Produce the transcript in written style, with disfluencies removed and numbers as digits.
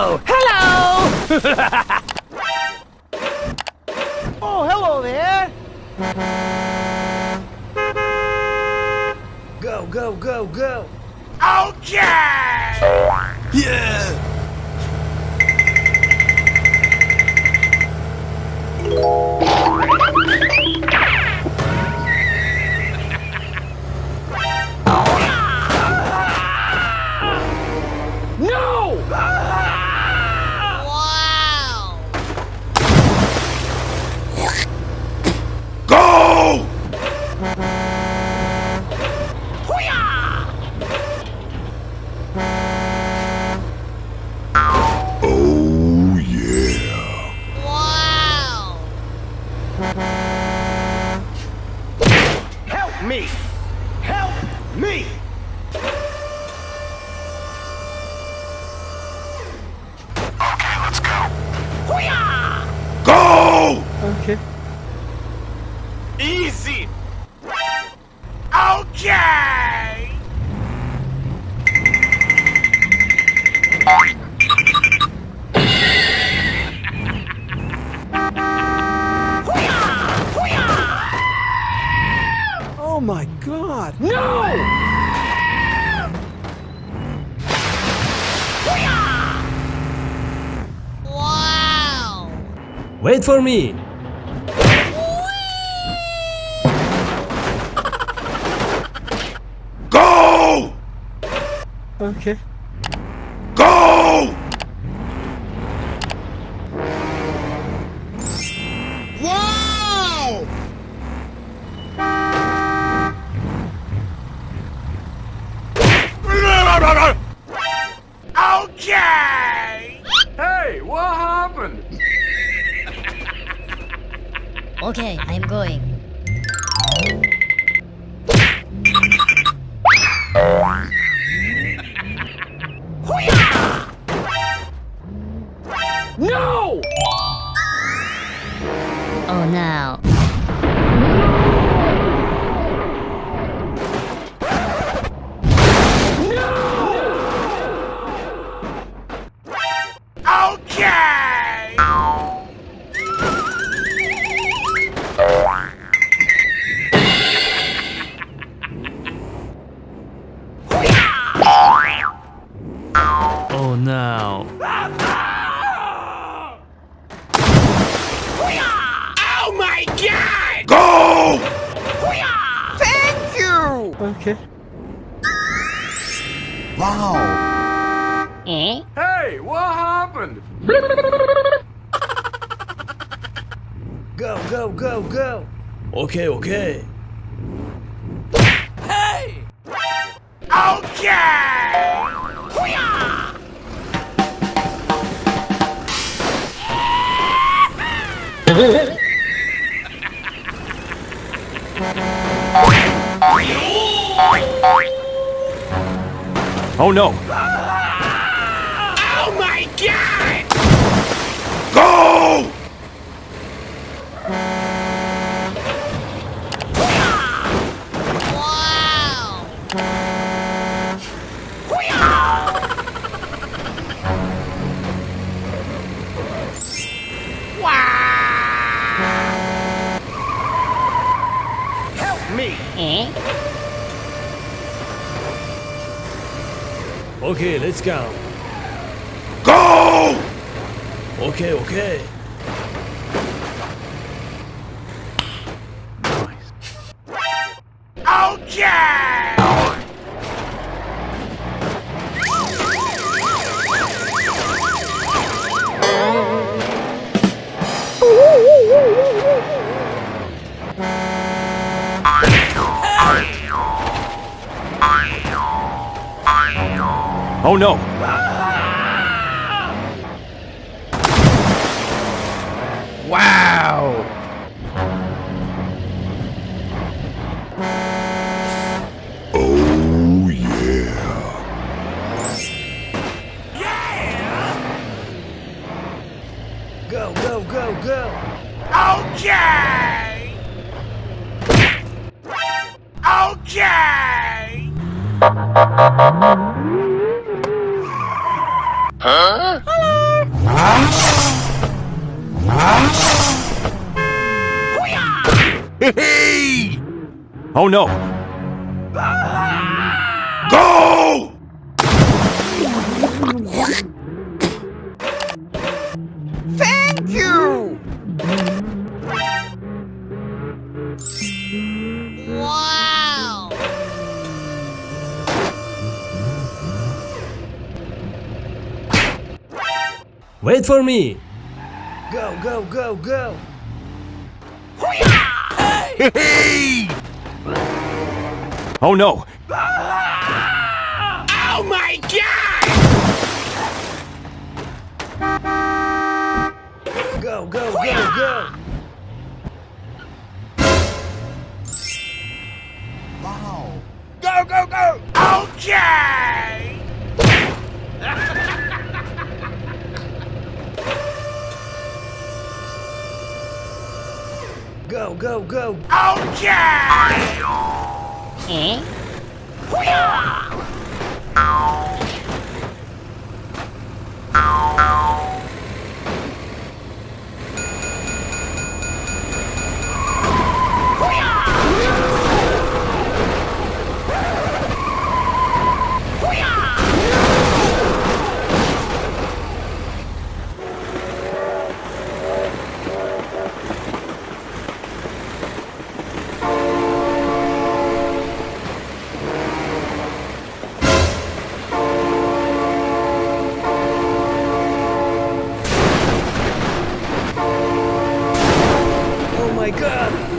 Hello! Hello! Oh, hello there! Go, go, go, go! Okay! Yeah! No! Wow! Go! Oh yeah. Wow! Help me! Help me! Okay, let's go. Hoo-yah! Go! Okay. Easy! Okay! Hoo-yah! Hoo-yah! Oh my god! No! Hoo-yah! Wow! Wait for me! Go! Okay. Go! Wow! Okay! Hey, what happened? Okay, I'm going. Hoo-yah! No! Oh no. Okay! Oh no. Oh my god! Go! Thank you! Okay. Wow. Eh? Hey, what happened? Go, go, go, go! Okay, okay. Hey! Okay! Hoo-yah! Oh no! Oh my god! Go! Wow! Wow! Help me! Eh? Okay, let's go. Go! Okay, okay. Okay! Oh no! Wow! Oh yeah. Go, go, go, go! Okay! Okay! Huh? Hello! Hey! Oh no! Go! Thank you! Wow! Wait for me. Go, go, go, go. Hey! Oh no! Oh my god! Go, go, go, go. Go, go, go! Okay! Go, go, go. Okay! Oh my god.